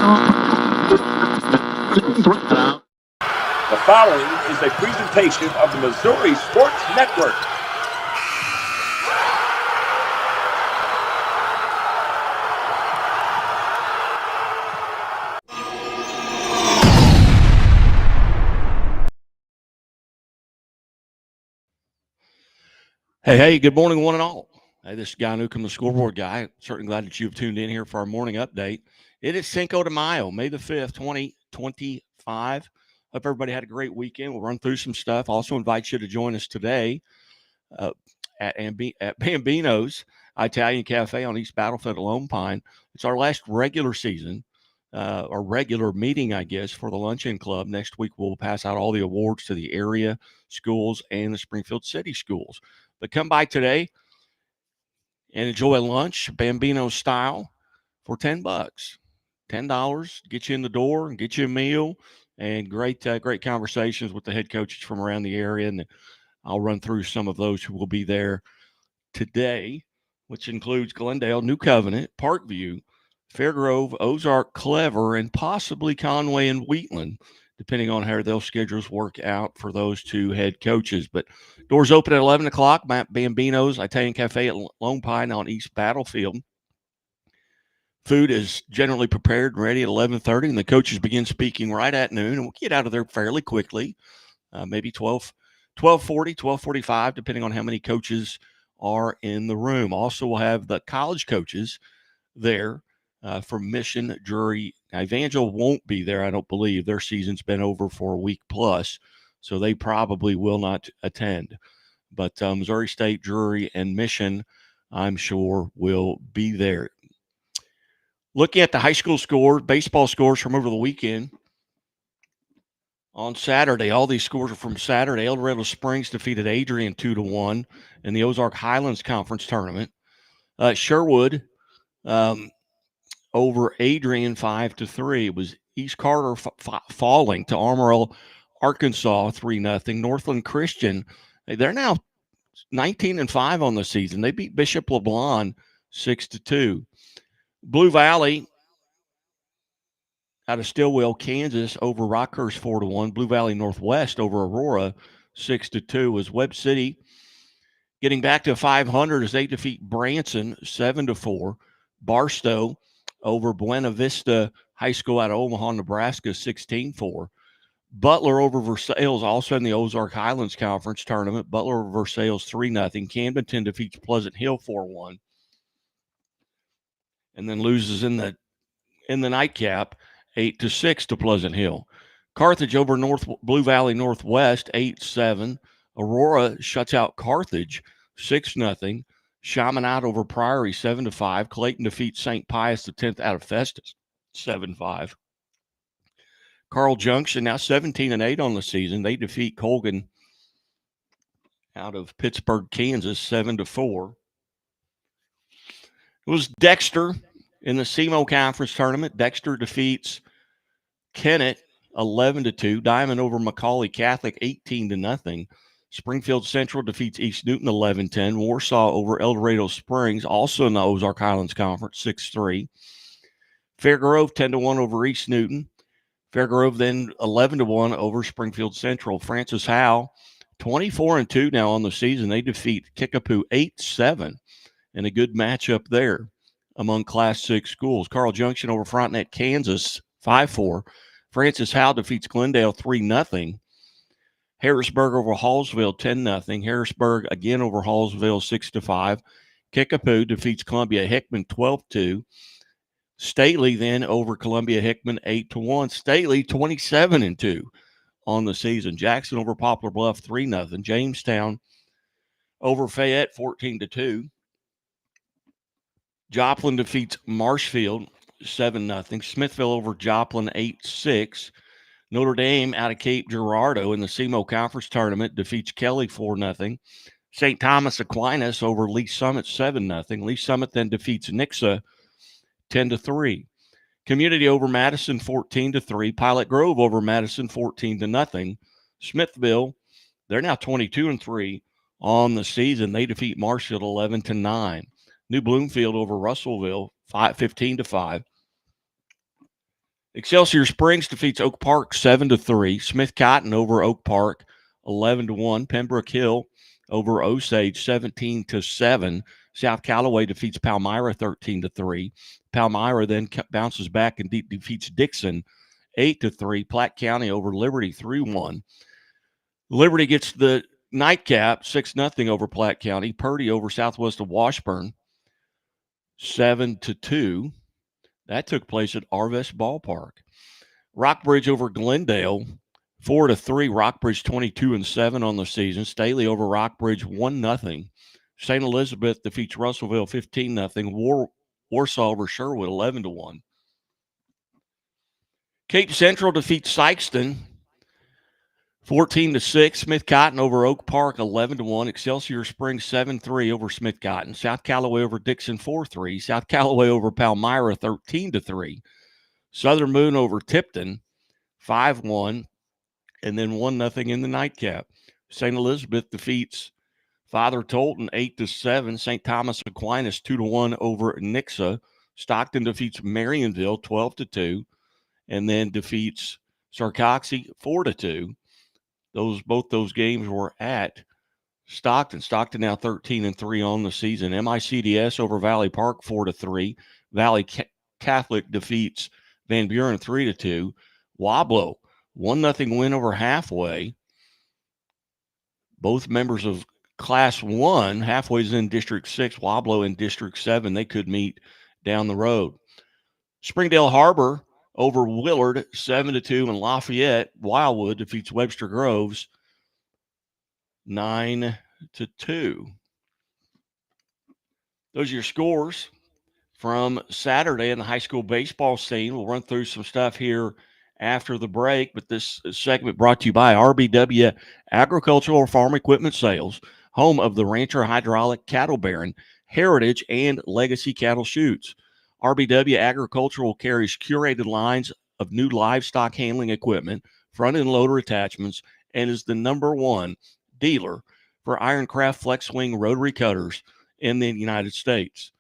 The following is a presentation of the Missouri Sports Network. Hey, good morning, one and all. Hey, this is Guy Newcomb, the scoreboard guy. Certainly glad that you've tuned in here for our morning update. It is Cinco de Mayo, May the 5th, 2025. Hope everybody had a great weekend. We'll run through some stuff. Also invite you to join us today at Bambino's Italian Cafe on East Battlefield at Lone Pine. It's our last regular season, or regular meeting, I guess, for the Luncheon Club. Next week, we'll pass out all the awards to the area schools and the Springfield City schools. But come by today and enjoy lunch, Bambino style, for $10. $10, get you in the door and get you a meal, and great conversations with the head coaches from around the area. And I'll run through some of those who will be there today, which includes Glendale, New Covenant, Parkview, Fairgrove, Ozark, Clever, and possibly Conway and Wheatland, depending on how their schedules work out for those two head coaches. But doors open at 11 o'clock, Bambino's Italian Cafe at Lone Pine on East Battlefield. Food is generally prepared and ready at 11:30, and the coaches begin speaking right at noon, and we'll get out of there fairly quickly, maybe 12:40, 12:45, depending on how many coaches are in the room. Also, we'll have the college coaches there from Mission, Drury. Now, Evangel won't be there, I don't believe. Their season's been over for a week plus, so they probably will not attend. But Missouri State, Drury, and Mission, I'm sure, will be there. Looking at the high school scores, baseball scores from over the weekend. On Saturday, all these scores are from Saturday. El Dorado Springs defeated Adrian 2-1 in the Ozark Highlands Conference Tournament. Sherwood over Adrian 5-3. It was East Carter falling to Amarillo, Arkansas 3-0. Northland Christian, they're now 19-5 on the season. They beat Bishop LeBlond 6-2. Blue Valley out of Stillwell, Kansas over Rockhurst 4-1. Blue Valley Northwest over Aurora 6-2. Was Webb City getting back to 500 as they defeat Branson 7-4. Barstow over Buena Vista High School out of Omaha, Nebraska 16-4. Butler over Versailles, also in the Ozark Highlands Conference Tournament. Butler over Versailles 3-0. Camdenton defeats Pleasant Hill 4-1. And then loses in the nightcap 8-6 to Pleasant Hill. Carthage over Blue Valley Northwest 8-7. Aurora shuts out Carthage 6-0. Chaminade over Priory 7-5. Clayton defeats St. Pius X out of Festus 7-5. Carl Junction now 17-8 on the season. They defeat Colgan out of Pittsburgh, Kansas 7-4. It was Dexter in the SEMO Conference Tournament. Dexter defeats Kennett 11-2. Diamond over Macaulay Catholic 18-0. Springfield Central defeats East Newton 11-10. Warsaw over El Dorado Springs, also in the Ozark Highlands Conference, 6-3. Fairgrove 10-1 over East Newton. Fairgrove then 11-1 over Springfield Central. Francis Howe 24-2 now on the season. They defeat Kickapoo 8-7. And a good matchup there among Class 6 schools. Carl Junction over Frontenac, Kansas, 5-4. Francis Howe defeats Glendale 3-0. Harrisburg over Hallsville, 10-0. Harrisburg again over Hallsville, 6-5. Kickapoo defeats Columbia Hickman, 12-2. Stately then over Columbia Hickman, 8-1. Stately, 27-2 on the season. Jackson over Poplar Bluff, 3-0. Jamestown over Fayette, 14-2. Joplin defeats Marshfield 7-0. Smithville over Joplin 8-6. Notre Dame out of Cape Girardeau in the SEMO Conference Tournament defeats Kelly 4-0. St. Thomas Aquinas over Lee Summit 7-0. Lee Summit then defeats Nixa 10-3. Community over Madison 14-3. Pilot Grove over Madison 14-0. Smithville, they're now 22-3 on the season. They defeat Marshfield 11-9. New Bloomfield over Russellville 15-5. Excelsior Springs defeats Oak Park 7-3. Smith Cotton over Oak Park 11-1. Pembroke Hill over Osage 17-7. South Callaway defeats Palmyra 13-3. Palmyra then bounces back and defeats Dixon 8-3. Platte County over Liberty 3-1. Liberty gets the nightcap 6-0 over Platte County. Purdy over Southwest of Washburn 7-2. That took place at Arvest Ballpark. Rockbridge over Glendale 4-3. Rockbridge 22-7 on the season. Staley over Rockbridge 1-0. St. Elizabeth defeats Russellville 15-0. Warsaw over Sherwood 11-1. Cape Central defeats Sykeston 14-6. Smith Cotton over Oak Park 11-1. Excelsior Springs 7-3 over Smith Cotton. South Callaway over Dixon 4-3. South Callaway over Palmyra 13-3. Southern Moon over Tipton 5-1, and then 1-0 in the nightcap. St. Elizabeth defeats Father Tolton 8-7. St. Thomas Aquinas 2-1 over Nixa. Stockton defeats Marionville 12-2, and then defeats Sarcoxy 4-2. Both those games were at Stockton. Stockton now 13-3 on the season. MICDS over Valley Park 4-3. Valley Catholic defeats Van Buren 3-2. Wablo 1-0 win over Halfway. Both members of Class 1. Halfway's in District 6. Wablo in District 7. They could meet down the road. Springdale Harbor over Willard 7-2, and Lafayette Wildwood defeats Webster Groves 9-2. Those are your scores from Saturday in the high school baseball scene. We'll run through some stuff here after the break, but this segment brought to you by RBW Agricultural Farm Equipment Sales, home of the Rancher Hydraulic Cattle Baron, Heritage, and Legacy Cattle Chutes. RBW Agricultural carries curated lines of new livestock handling equipment, front-end loader attachments, and is the #1 dealer for Ironcraft Flex Swing rotary cutters in the United States.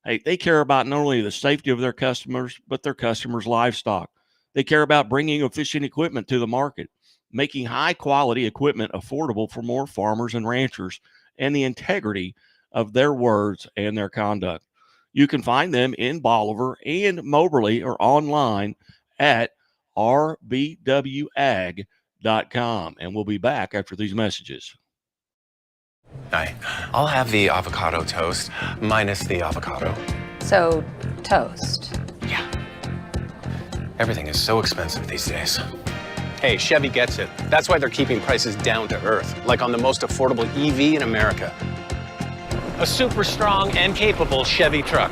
Hey, they care about not only the safety of their customers, but their customers' livestock. They care about bringing efficient equipment to the market, making high-quality equipment affordable for more farmers and ranchers, and the integrity of their words and their conduct. You can find them in Bolivar and Moberly or online at rbwag.com. And we'll be back after these messages. Hi, I'll have the avocado toast minus the avocado. So, toast. Yeah. Everything is so expensive these days. Hey, Chevy gets it. That's why they're keeping prices down to earth, like on the most affordable EV in America. A super strong and capable Chevy truck.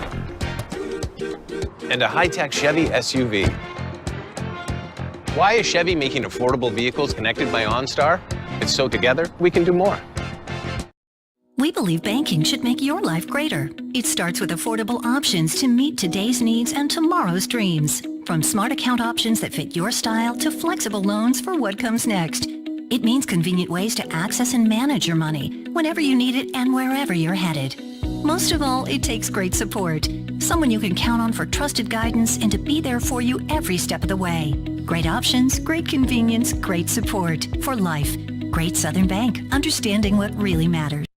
And a high-tech Chevy SUV. Why is Chevy making affordable vehicles connected by OnStar? It's so together, we can do more. We believe banking should make your life greater. It starts with affordable options to meet today's needs and tomorrow's dreams. From smart account options that fit your style to flexible loans for what comes next. It means convenient ways to access and manage your money whenever you need it and wherever you're headed. Most of all, it takes great support. Someone you can count on for trusted guidance and to be there for you every step of the way. Great options, great convenience, great support. For life. Great Southern Bank. Understanding what really matters.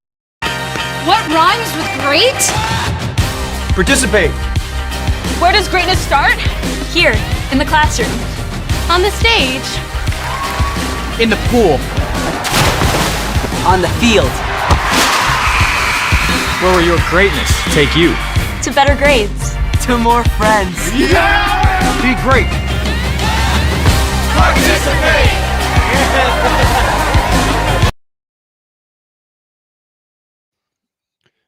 What rhymes with great? Participate. Where does greatness start? Here, in the classroom. On the stage. In the pool. On the field. Where will your greatness take you? To better grades. To more friends. Yeah! Be great. Participate!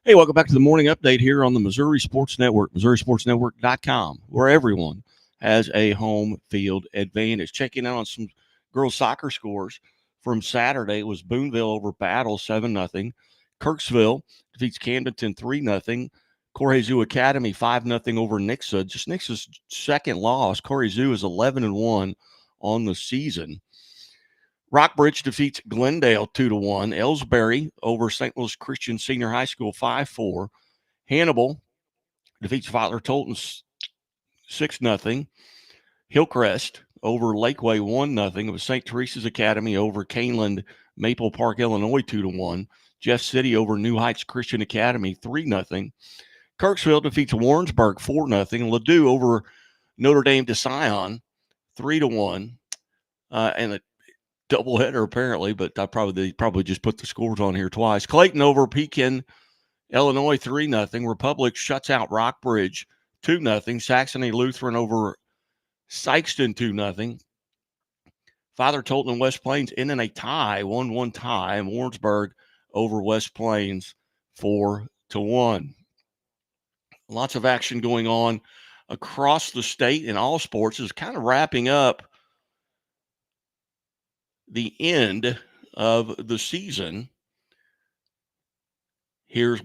Hey, welcome back to the morning update here on the Missouri Sports Network, MissouriSportsNetwork.com, where everyone has a home field advantage. Checking out on some girls soccer scores from Saturday. It was Boonville over Battle 7-0. Kirksville defeats Camdenton 3-0. Corey-Zoo Academy 5-0 over Nixa. Just Nixa's second loss. Corey-Zoo is 11-1 on the season. Rockbridge defeats Glendale 2-1. Ellsbury over St. Louis Christian Senior High School 5-4. Hannibal defeats Father Tolton 6-0. Hillcrest over Lakeway 1-0. It was St. Teresa's Academy over Caneland Maple Park, Illinois 2-1. Jeff City over New Heights Christian Academy 3-0. Kirksville defeats Warrensburg 4-0. Ladue over Notre Dame de Sion 3-1. And a doubleheader apparently, but I probably just put the scores on here twice. Clayton over Pekin, Illinois 3-0. Republic shuts out Rockbridge 2-0. Saxony Lutheran over Sykeston 2-0. Father Tolton and West Plains in a tie, 1-1 tie, and Warrensburg over West Plains 4-1. Lots of action going on across the state in all sports. Is kind of wrapping up the end of the season.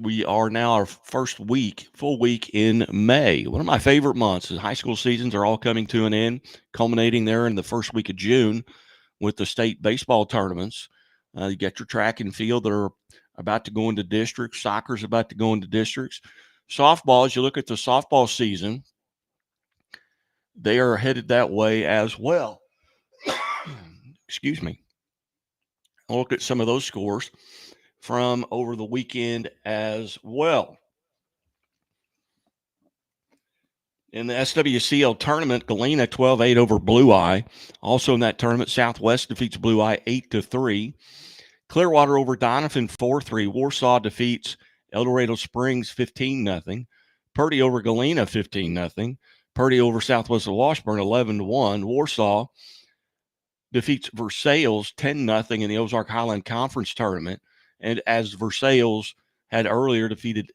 We are now our first full week in May. One of my favorite months. The high school seasons are all coming to an end, culminating there in the first week of June with the state baseball tournaments. You get your track and field that are about to go into districts. Soccer's about to go into districts. Softball, as you look at the softball season, they are headed that way as well. Excuse me. I'll look at some of those scores from over the weekend as well. In the SWCL tournament, Galena 12-8 over Blue Eye. Also in that tournament, Southwest defeats Blue Eye 8-3. Clearwater over Donovan 4-3. Warsaw defeats El Dorado Springs 15-0. Purdy over Galena 15-0. Purdy over Southwest of Washburn 11-1. Warsaw defeats Versailles 10-0 in the Ozark Highland Conference tournament. And as Versailles had earlier defeated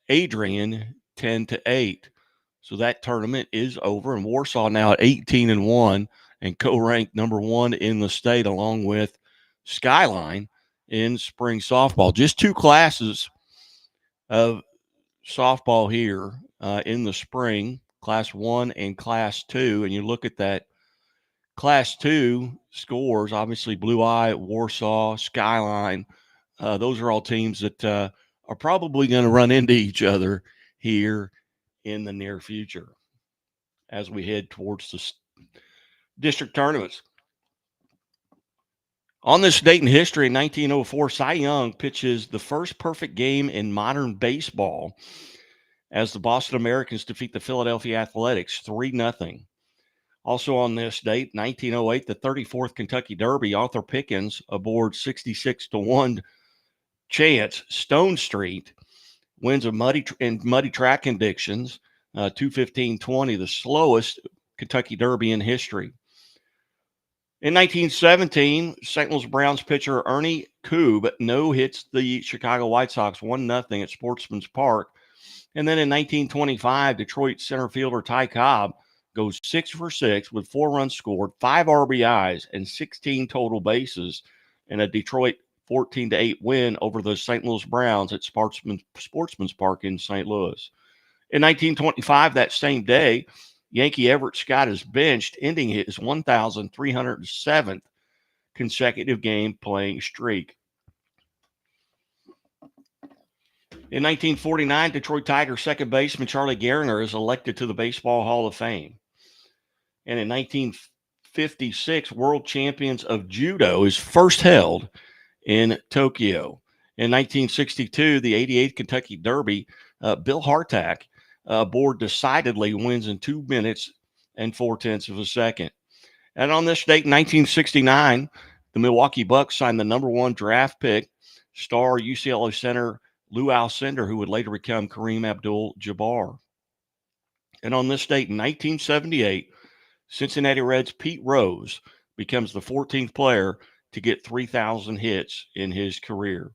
Adrian 10-8. So that tournament is over, and Warsaw now at 18-1 and co-ranked number 1 in the state, along with Skyline in spring softball. Just 2 classes of softball here in the spring, Class 1 and Class 2. And you look at that Class 2 scores, obviously Blue Eye, Warsaw, Skyline. Those are all teams that are probably going to run into each other here in the near future as we head towards the district tournaments. On this date in history, in 1904, Cy Young pitches the first perfect game in modern baseball as the Boston Americans defeat the Philadelphia Athletics 3-0. Also on this date, 1908, the 34th Kentucky Derby, Arthur Pickens aboard 66-1 chance Stone Street wins in muddy track conditions, 2:15:20, the slowest Kentucky Derby in history. In 1917, St. Louis Browns pitcher Ernie Koob no-hits the Chicago White Sox 1-0 at Sportsman's Park. And then in 1925, Detroit center fielder Ty Cobb goes 6 for 6 with 4 runs scored, 5 RBIs, and 16 total bases in a Detroit 14-8 win over the St. Louis Browns at Sportsman's Park in St. Louis. In 1925, that same day, Yankee Everett Scott is benched, ending his 1,307th consecutive game playing streak. In 1949, Detroit Tigers second baseman Charlie Gehringer is elected to the Baseball Hall of Fame. And in 1956, World Champions of Judo is first held in Tokyo. In 1962, the 88th Kentucky Derby, Bill Hartack aboard decidedly wins in 2 minutes and 0.4 of a second. And on this date in 1969, the Milwaukee Bucks signed the number 1 draft pick, star UCLA center Lou Alcindor, who would later become Kareem Abdul-Jabbar. And on this date in 1978, Cincinnati Reds Pete Rose becomes the 14th player to get 3,000 hits in his career.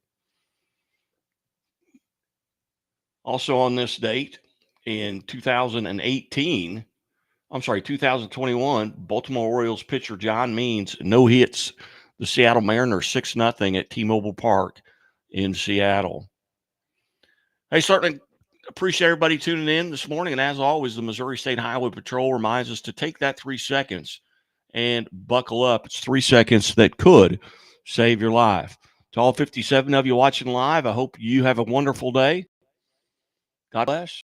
Also on this date in 2021, Baltimore Orioles pitcher John Means no-hits the Seattle Mariners 6-0 at T-Mobile Park in Seattle. Hey, certainly appreciate everybody tuning in this morning. And as always, the Missouri State Highway Patrol reminds us to take that 3 seconds and buckle up. It's 3 seconds that could save your life. To all 57 of you watching live, I hope you have a wonderful day. God bless.